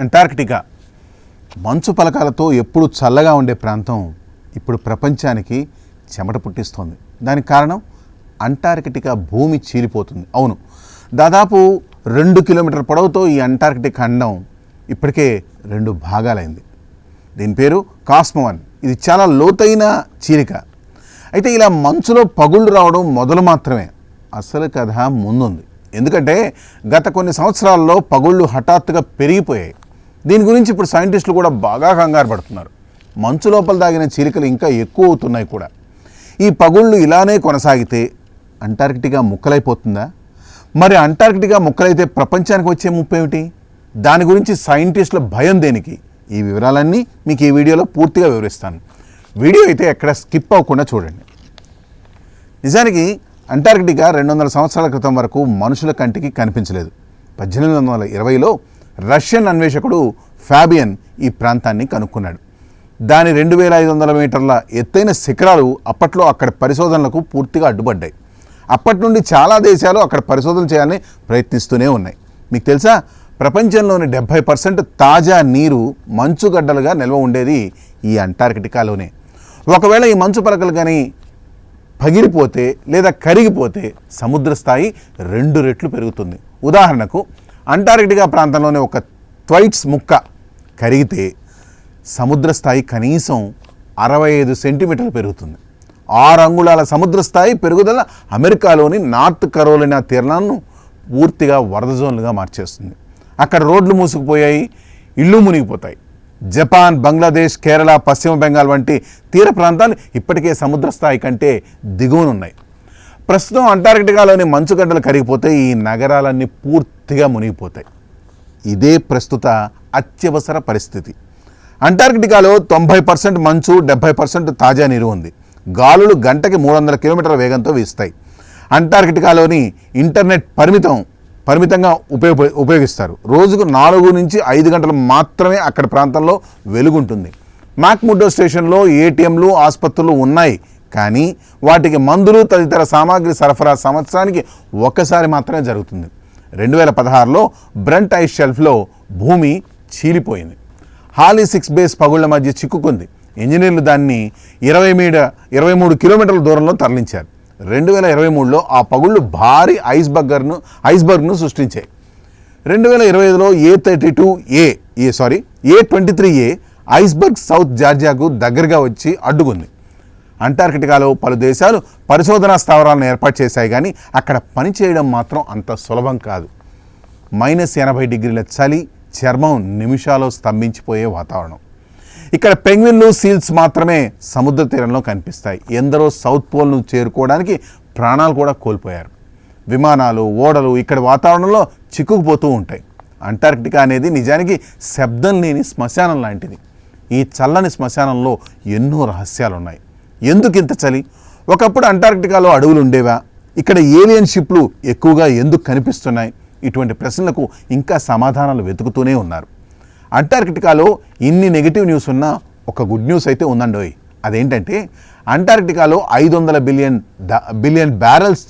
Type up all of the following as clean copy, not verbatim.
Antarctica మంచు పలకాలతో ఎప్పుడు చల్లగా ఉండే ప్రాంతం ఇప్పుడు ప్రపంచానికి చెమట పుట్టిస్తోంది. దానికి కారణం అంటార్కిటికా భూమి చీలిపోతుంది. అవును, దాదాపు 2 కిలోమీటర్ల పొడవుతో ఈ అంటార్కిటిక్ ఖండం ఇప్పటికే 2 భాగాలైంది. దీని పేరు కాస్మోవన్. ఇది చాలా లోతైన చీలిక. అయితే ఇలా మంచులో పగుళ్ళు రావడం మొదలు మాత్రమే, అసలు కథ ముందుంది. ఎందుకంటే గత కొన్ని సంవత్సరాల్లో పగుళ్ళు హఠాత్తుగా పెరిగిపోయాయి. దీని గురించి ఇప్పుడు సైంటిస్టులు కూడా బాగా కంగారు పడుతున్నారు. మంచు లోపల దాగిన చీలికలు ఇంకా ఎక్కువ అవుతున్నాయి కూడా. ఈ పగుళ్ళు ఇలానే కొనసాగితే అంటార్కిటికా ముక్కలైపోతుందా? మరి అంటార్కిటికా ముక్కలైతే ప్రపంచానికి వచ్చే ముప్పు ఏమిటి? దాని గురించి సైంటిస్టుల భయం దేనికి? ఈ వివరాలన్నీ మీకు ఈ వీడియోలో పూర్తిగా వివరిస్తాను. వీడియో అయితే ఎక్కడ స్కిప్ అవ్వకుండా చూడండి. నిజానికి అంటార్కిటికా 200 సంవత్సరాల క్రితం వరకు మనుషుల కంటికి కనిపించలేదు. 1820లో రష్యన్ అన్వేషకుడు ఫాబియన్ ఈ ప్రాంతాన్ని కనుక్కున్నాడు. దాని 2500 మీటర్ల ఎత్తైన శిఖరాలు అప్పట్లో అక్కడ పరిశోధనలకు పూర్తిగా అడ్డుపడ్డాయి. అప్పటి నుండి చాలా దేశాలు అక్కడ పరిశోధనలు చేయాలని ప్రయత్నిస్తూనే ఉన్నాయి. మీకు తెలుసా, ప్రపంచంలోని 70% తాజా నీరు మంచుగడ్డలుగా నిల్వ ఉండేది ఈ అంటార్కిటికాలోనే. ఒకవేళ ఈ మంచు పలకలు కానీ పగిలిపోతే లేదా కరిగిపోతే సముద్ర స్థాయి 2 రెట్లు పెరుగుతుంది. ఉదాహరణకు అంటార్కిటికా ప్రాంతంలోని ఒక ట్వైట్స్ ముక్క కరిగితే సముద్ర స్థాయి కనీసం 65 సెంటీమీటర్లు పెరుగుతుంది. 6 అంగుళాల సముద్ర స్థాయి పెరుగుదల అమెరికాలోని నార్త్ కరోలినా తీరాలను పూర్తిగా వరద జోన్లుగా మార్చేస్తుంది. అక్కడ రోడ్లు మూసుకుపోయాయి, ఇళ్ళు మునిగిపోతాయి. జపాన్, బంగ్లాదేశ్, కేరళ, పశ్చిమ బెంగాల్ వంటి తీర ప్రాంతాలు ఇప్పటికే సముద్ర స్థాయి కంటే దిగువనున్నాయి. ప్రస్తుతం అంటార్కిటికాలోని మంచుగడ్డలు కరిగిపోతే ఈ నగరాలన్నీ పూర్తిగా మునిగిపోతాయి. ఇదే ప్రస్తుత అత్యవసర పరిస్థితి. అంటార్కిటికాలో 90% మంచు, 70% తాజా నీరు ఉంది. గాలులు గంటకి 300 కిలోమీటర్ల వేగంతో వీస్తాయి. అంటార్కిటికాలోని ఇంటర్నెట్ పరిమితంగా ఉపయోగిస్తారు. రోజుకు 4 నుంచి 5 గంటలు మాత్రమే అక్కడ ప్రాంతంలో వెలుగుంటుంది. మ్యాక్ముర్డో స్టేషన్లో ఏటీఎంలు, ఆసుపత్రులు ఉన్నాయి, కానీ వాటికి మందులు తదితర సామాగ్రి సరఫరా సంవత్సరానికి ఒక్కసారి మాత్రమే జరుగుతుంది. 2016లో బ్రంట్ ఐస్ షెల్ఫ్లో భూమి చీలిపోయింది. హాలీ 6 బేస్ పగుళ్ల మధ్య చిక్కుకుంది. ఇంజనీర్లు దాన్ని 23 కిలోమీటర్ల దూరంలో తరలించారు. 2023లో ఆ పగుళ్ళు భారీ ఐస్బర్గ్ను సృష్టించాయి. 2025లో A23A ఐస్బర్గ్ సౌత్ జార్జియాకు దగ్గరగా వచ్చి అడ్డుకుంది. అంటార్కిటికాలో పలు దేశాలు పరిశోధనా స్థావరాలను ఏర్పాటు చేశాయి, కానీ అక్కడ పనిచేయడం మాత్రం అంత సులభం కాదు. -80 డిగ్రీల చలి, చర్మం నిమిషాల్లో స్తంభించిపోయే వాతావరణం. ఇక్కడ పెంగ్విన్లు, సీల్స్ మాత్రమే సముద్ర తీరంలో కనిపిస్తాయి. ఎందరో సౌత్ పోల్ను చేరుకోవడానికి ప్రాణాలు కూడా కోల్పోయారు. విమానాలు, ఓడలు ఇక్కడ వాతావరణంలో చిక్కుకుపోతూ ఉంటాయి. అంటార్కిటికా అనేది నిజానికి శబ్దం లేని శ్మశానం లాంటిది. ఈ చల్లని శ్మశానంలో ఎన్నో రహస్యాలున్నాయి. ఎందుకు ఇంత చలి? ఒకప్పుడు అంటార్కిటికాలో అడవులు ఉండేవా? ఇక్కడ ఏలియన్ షిప్లు ఎక్కువగా ఎందుకు కనిపిస్తున్నాయి? ఇటువంటి ప్రశ్నలకు ఇంకా సమాధానాలు వెతుకుతూనే ఉన్నారు. అంటార్కిటికాలో ఇన్ని నెగిటివ్ న్యూస్ ఉన్నా ఒక గుడ్ న్యూస్ అయితే ఉందండోయ్. అదేంటంటే అంటార్కిటికాలో 500 బిలియన్ బ్యారెల్స్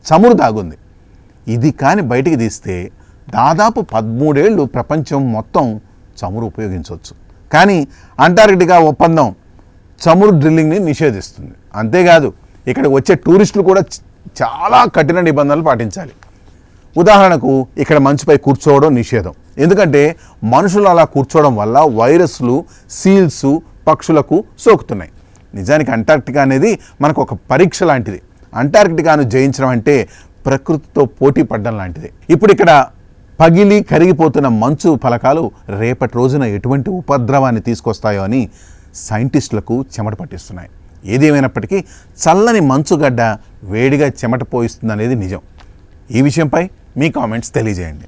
చమురు దాగుంది. ఇది కానీ బయటికి తీస్తే దాదాపు 13 ఏళ్ళు ప్రపంచం మొత్తం చమురు ఉపయోగించవచ్చు. కానీ అంటార్కిటికా ఒప్పందం చమురు డ్రిల్లింగ్ని నిషేధిస్తుంది. అంతేకాదు, ఇక్కడికి వచ్చే టూరిస్టులు కూడా చాలా కఠిన నిబంధనలు పాటించాలి. ఉదాహరణకు ఇక్కడ మంచుపై కూర్చోవడం నిషేధం. ఎందుకంటే మనుషులు అలా కూర్చోవడం వల్ల వైరస్లు సీల్స్, పక్షులకు సోకుతున్నాయి. నిజానికి అంటార్కిటికా అనేది మనకు ఒక పరీక్ష లాంటిది. అంటార్కిటికాను జయించడం అంటే ప్రకృతితో పోటీ పడడం లాంటిది. ఇప్పుడు ఇక్కడ పగిలి కరిగిపోతున్న మంచు ఫలకాలు రేపటి రోజున ఎటువంటి ఉపద్రవాన్ని తీసుకొస్తాయో అని సైంటిస్టులకు చెమట పట్టిస్తున్నాయి. ఏదేమైనప్పటికీ చల్లని మంచుగడ్డ వేడిగా చెమట పోయిస్తుందనేది నిజం. ఈ విషయంపై మీ కామెంట్స్ తెలియజేయండి.